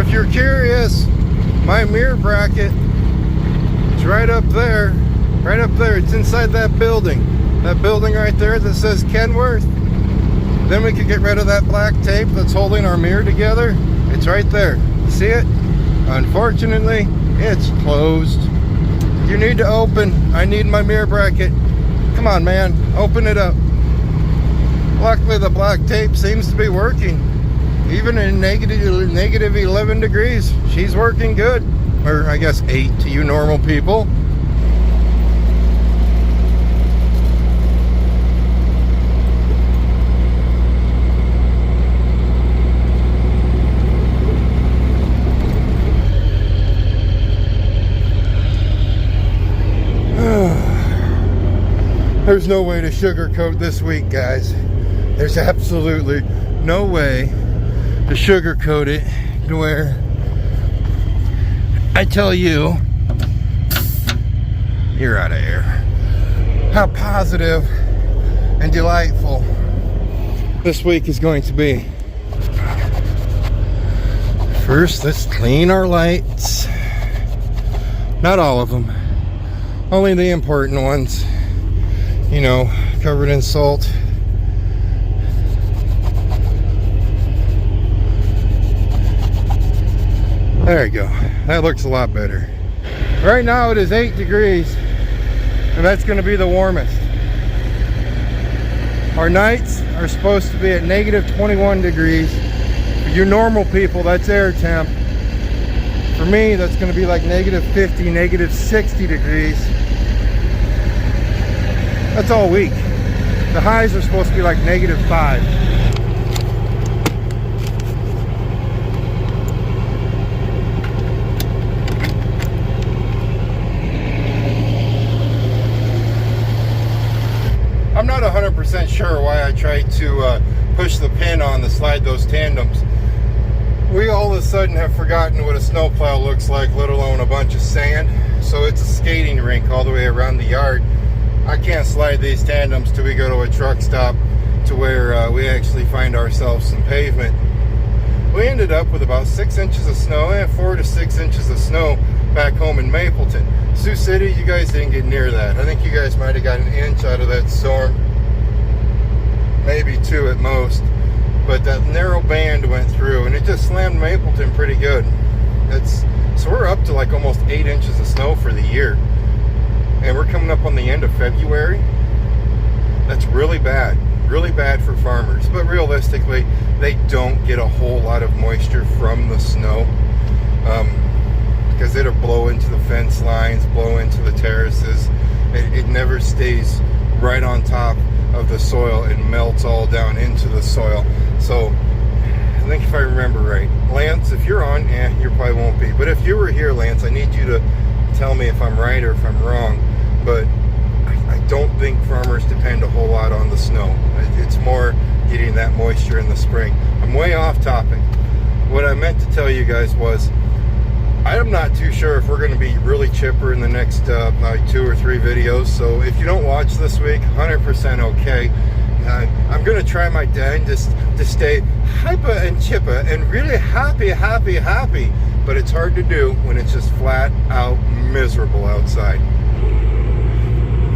if you're curious, my mirror bracket is right up there. Right up there. It's inside that building. That building right there that says Kenworth. Then we could get rid of that black tape that's holding our mirror together. It's right there. See it? Unfortunately, it's closed. You need to open. I need my mirror bracket. Come on, man. Open it up. Luckily, the black tape seems to be working. Even in negative 11 degrees, she's working good. Or I guess 8 to you normal people. There's no way to sugarcoat this week, guys. There's absolutely no way to sugarcoat it to where I tell you, you're out of air, how positive and delightful this week is going to be. First, let's clean our lights. Not all of them, only the important ones. You know, covered in salt. There you go. That looks a lot better. Right now it is 8 degrees, and that's going to be the warmest. Our nights are supposed to be at negative 21 degrees. For you normal people, that's air temp. For me, that's going to be like negative 50, negative 60 degrees. That's all week. The highs are supposed to be like negative 5. I'm not 100% sure why I tried to push the pin on to slide those tandems. We all of a sudden have forgotten what a snowplow looks like, let alone a bunch of sand. So it's a skating rink all the way around the yard. I can't slide these tandems till we go to a truck stop to where we actually find ourselves some pavement. We ended up with about 6 inches of snow and 4 to 6 inches of snow back home in Mapleton. Sioux City, you guys didn't get near that. I think you guys might have got an inch out of that storm. Maybe 2 at most. But that narrow band went through and it just slammed Mapleton pretty good. So we're up to like almost 8 inches of snow for the year. And we're coming up on the end of February. That's really bad for farmers. But realistically, they don't get a whole lot of moisture from the snow because it'll blow into the fence lines, blow into the terraces. It never stays right on top of the soil. It melts all down into the soil. So I think if I remember right, Lance, if you're on, you probably won't be. But if you were here, Lance, I need you to tell me if I'm right or if I'm wrong. But I don't think farmers depend a whole lot on the snow. It's more getting that moisture in the spring. I'm way off topic. What I meant to tell you guys was, I'm not too sure if we're going to be really chipper in the next probably 2 or 3 videos. So if you don't watch this week, 100% okay. I'm going to try my dangest to stay hyper and chipper and really happy. But it's hard to do when it's just flat out miserable outside.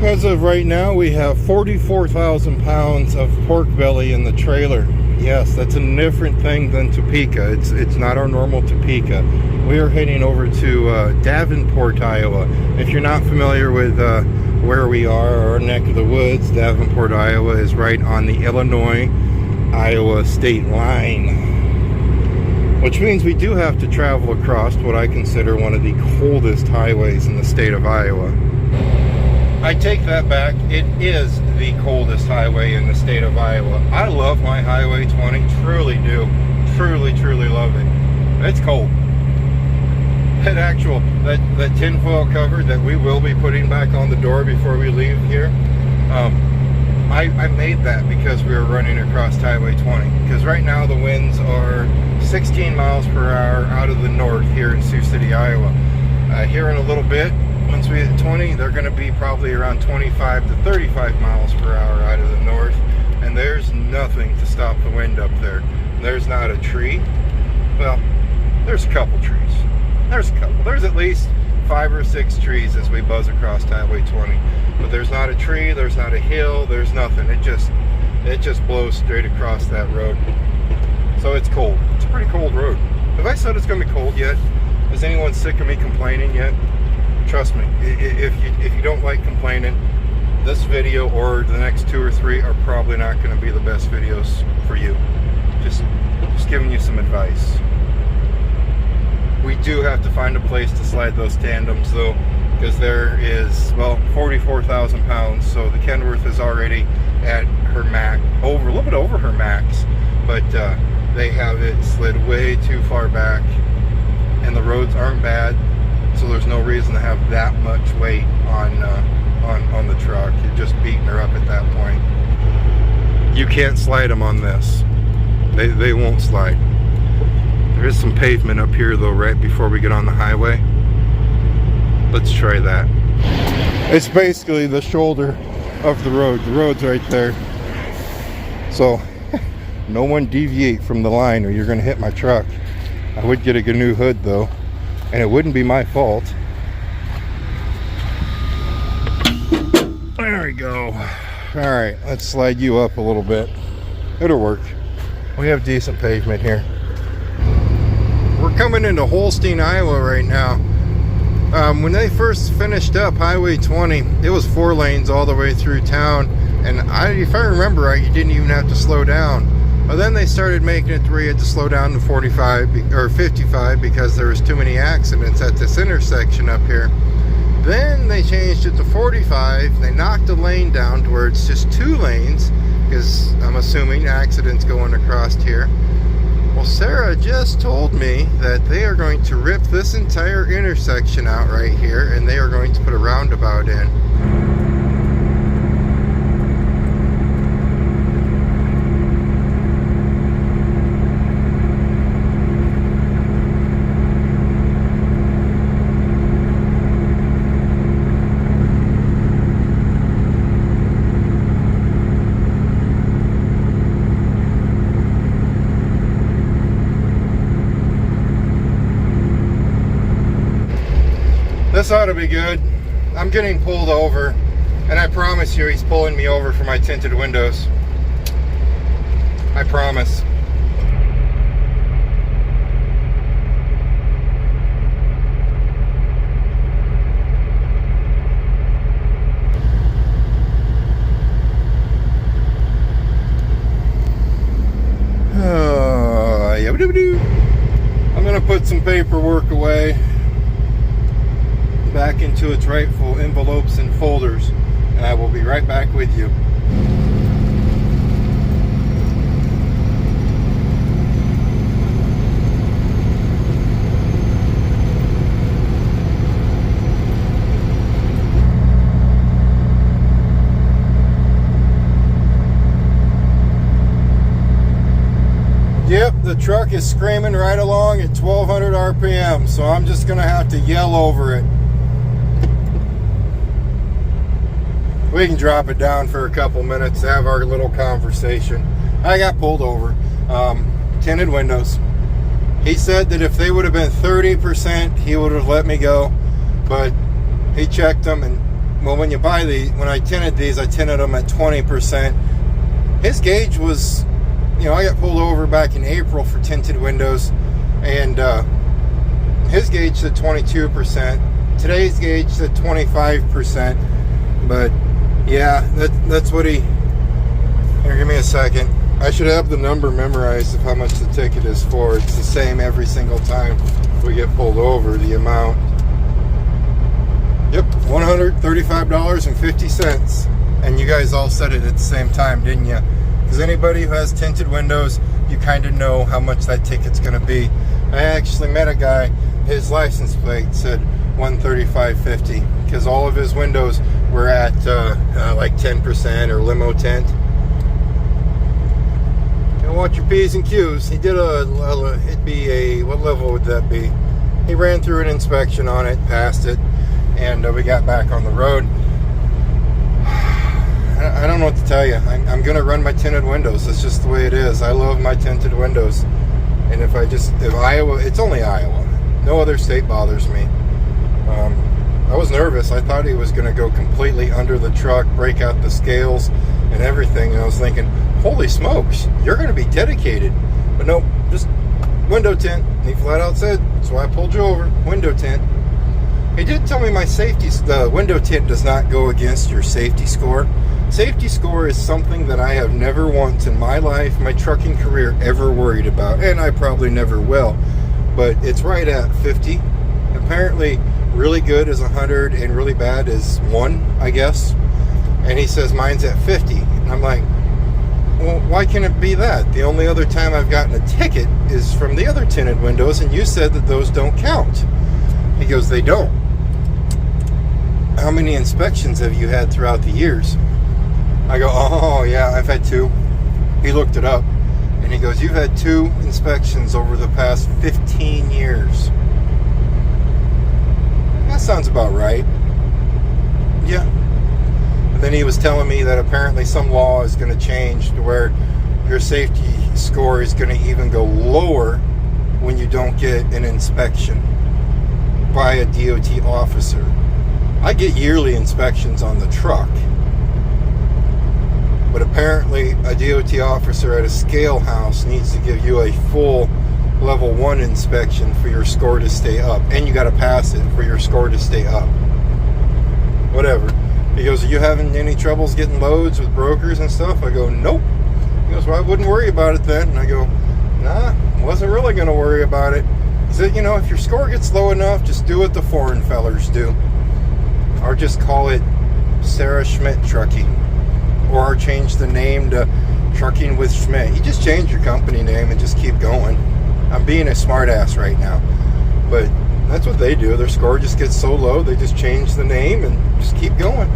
As of right now, we have 44,000 pounds of pork belly in the trailer. Yes, that's a different thing than Topeka. It's not our normal Topeka. We are heading over to Davenport, Iowa. If you're not familiar with where we are, our neck of the woods, Davenport, Iowa is right on the Illinois-Iowa state line. Which means we do have to travel across what I consider one of the coldest highways in the state of Iowa. I take that back. It is the coldest highway in the state of Iowa. I love my Highway 20, truly do. Truly love it. It's cold. That tinfoil cover that we will be putting back on the door before we leave here, I made that because we were running across Highway 20. Because right now the winds are 16 miles per hour out of the north here in Sioux City, Iowa. Here in a little bit, once we hit 20, they're going to be probably around 25 to 35 miles per hour out of the north. And there's nothing to stop the wind up there. There's not a tree. Well, There's a couple trees. There's a couple. There's at least 5 or 6 trees as we buzz across Highway 20. But there's not a tree, there's not a hill, there's nothing. It just blows straight across that road. So it's cold. It's a pretty cold road. Have I said it's going to be cold yet? Is anyone sick of me complaining yet? Trust me, if you don't like complaining, this video or the next 2 or 3 are probably not going to be the best videos for you. Just giving you some advice. We do have to find a place to slide those tandems though, because there is, well, 44,000 pounds, so the Kenworth is already at her max, a little bit over her max, but they have it slid way too far back, and the roads aren't bad, so there's no reason to have that much weight on the truck. You're just beating her up at that point. You can't slide them on this. They won't slide. There is some pavement up here though, right before we get on the highway. Let's try that. It's basically the shoulder of the road. The road's right there. So no one deviate from the line or you're gonna hit my truck. I would get a new hood though, and it wouldn't be my fault. There we go. All right, let's slide you up a little bit. It'll work. We have decent pavement here. We're coming into Holstein, Iowa right now. When they first finished up Highway 20, it was 4 lanes all the way through town, and if I remember right, you didn't even have to slow down. But then they started making it to where you had to slow down to 45 or 55 because there was too many accidents at this intersection up here. Then they changed it to 45. They knocked the lane down to where it's just 2 lanes, because I'm assuming accidents going across here. Well, Sarah just told me that they are going to rip this entire intersection out right here, and they are going to put a roundabout in. This ought to be good. I'm getting pulled over, and I promise you he's pulling me over for my tinted windows. I promise. I'm gonna put some paperwork away back into its rightful envelopes and folders, and I will be right back with you. Yep, the truck is screaming right along at 1200 RPM, so I'm just gonna have to yell over it. We can drop it down for a couple minutes to have our little conversation. I got pulled over. Tinted windows. He said that if they would have been 30%, he would have let me go. But he checked them, and well, when I tinted these, I tinted them at 20%. His gauge was, I got pulled over back in April for tinted windows, and his gauge said 22%. Today's gauge said 25%. But yeah, that's what he... Here, give me a second. I should have the number memorized of how much the ticket is for. It's the same every single time we get pulled over, the amount. Yep, $135.50. And you guys all said it at the same time, didn't you? Because anybody who has tinted windows, you kind of know how much that ticket's going to be. I actually met a guy, his license plate said $135.50, because all of his windows were at like 10% or limo tint. You watch your P's and Q's. He did it'd be a, what level would that be? He ran through an inspection on it, passed it, and we got back on the road. I don't know what to tell you. I'm going to run my tinted windows. That's just the way it is. I love my tinted windows. And if Iowa, it's only Iowa. No other state bothers me. I was nervous. I thought he was going to go completely under the truck, break out the scales and everything. And I was thinking, holy smokes, you're going to be dedicated. But nope, just window tint. He flat out said, that's why I pulled you over, window tint. He did tell me the window tint does not go against your safety score. Safety score is something that I have never once in my life, my trucking career, ever worried about. And I probably never will. But it's right at 50. Apparently, really good is 100 and really bad is 1, I guess. And he says mine's at 50. And I'm like, well, why can't it be that? The only other time I've gotten a ticket is from the other tinted windows, and you said that those don't count. He goes, they don't. How many inspections have you had throughout the years? I go, oh yeah, I've had 2. He looked it up, and he goes, you've had 2 inspections over the past 15 years. That sounds about right. Yeah. And then he was telling me that apparently some law is going to change to where your safety score is going to even go lower when you don't get an inspection by a DOT officer. I get yearly inspections on the truck, but apparently a DOT officer at a scale house needs to give you a full level 1 inspection for your score to stay up, and you got to pass it for your score to stay up. Whatever. He goes, are you having any troubles getting loads with brokers and stuff? I go, nope. He goes, well, I wouldn't worry about it then. And I go, nah, wasn't really going to worry about it. He said, you know, if your score gets low enough, just do what the foreign fellers do. Or just call it Sarah Schmidt Trucking. Or change the name to Trucking with Schmidt. You just change your company name and just keep going. I'm being a smart ass right now. But that's what they do. Their score just gets so low, they just change the name and just keep going.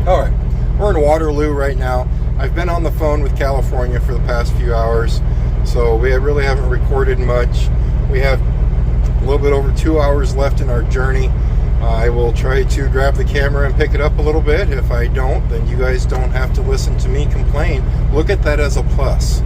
Alright, we're in Waterloo right now. I've been on the phone with California for the past few hours, so we really haven't recorded much. We have a little bit over 2 hours left in our journey. I will try to grab the camera and pick it up a little bit. If I don't, then you guys don't have to listen to me complain. Look at that as a plus.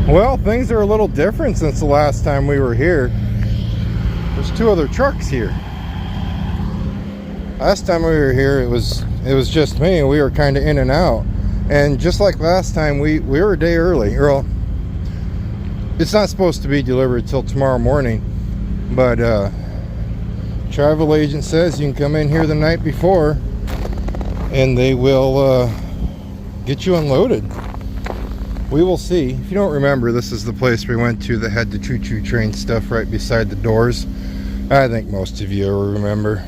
Well, things are a little different since the last time we were here. There's 2 other trucks here. Last time we were here, it was just me, and we were kind of in and out. And just like last time, we were a day early. Well, it's not supposed to be delivered till tomorrow morning, but travel agent says you can come in here the night before, and they will get you unloaded. We will see. If you don't remember, this is the place we went to that had the choo-choo train stuff right beside the doors. I think most of you will remember.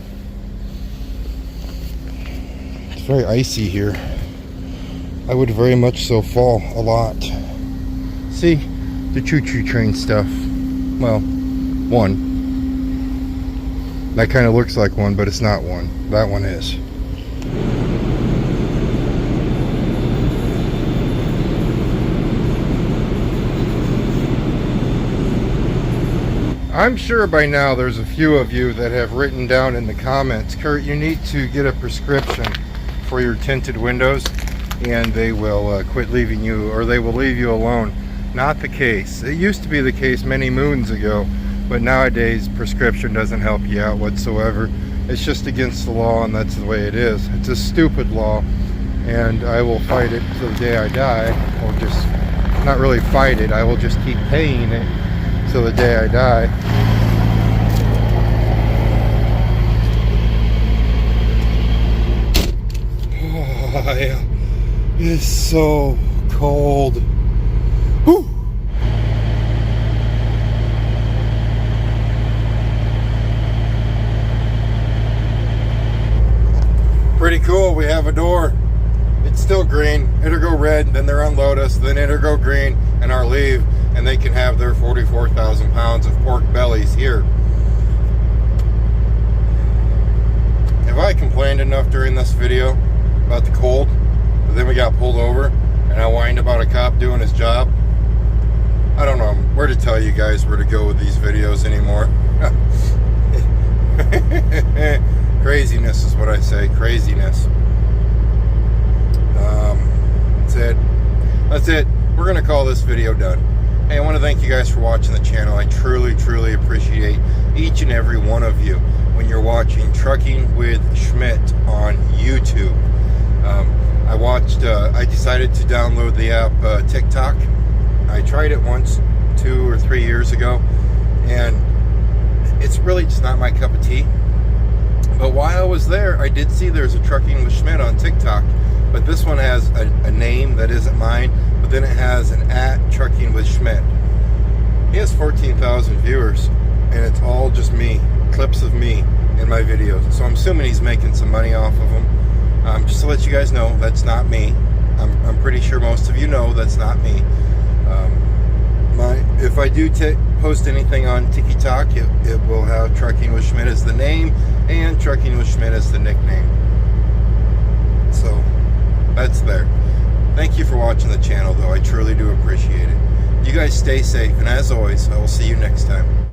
It's very icy here. I would very much so fall a lot. See, the choo-choo train stuff. Well, one. That kind of looks like one, but it's not one. That one is. I'm sure by now there's a few of you that have written down in the comments, Kurt, you need to get a prescription for your tinted windows and they will quit leaving you, or they will leave you alone. Not the case. It used to be the case many moons ago, but nowadays prescription doesn't help you out whatsoever. It's just against the law, and that's the way it is. It's a stupid law, and I will fight it till the day I die, or just not really fight it. I will just keep paying it till the day I die. Oh, yeah. It's so cold. Whew. Pretty cool. We have a door. It's still green. It'll go red, then they'll unload us, then it'll go green, and our leave, and they can have their 44,000 pounds of pork bellies here. Have I complained enough during this video about the cold? But then we got pulled over, and I whined about a cop doing his job. I don't know where to tell you guys where to go with these videos anymore. Craziness is what I say. Craziness. That's it. We're going to call this video done. Hey, I want to thank you guys for watching the channel. I truly appreciate each and every one of you when you're watching Trucking with Schmidt on YouTube. I decided to download the app TikTok. I tried it once 2 or 3 years ago, and it's really just not my cup of tea. But while I was there, I did see there's a Trucking with Schmidt on TikTok, but this one has a name that isn't mine, but then it has an @Trucking with Schmidt. He has 14,000 viewers, and it's all just me, clips of me in my videos. So I'm assuming he's making some money off of them. Just to let you guys know, that's not me. I'm pretty sure most of you know that's not me. If I do post anything on TikTok, it will have Trucking with Schmidt as the name and Trucking with Schmidt as the nickname. So that's there. Thank you for watching the channel, though. I truly do appreciate it. You guys stay safe, and as always, I will see you next time.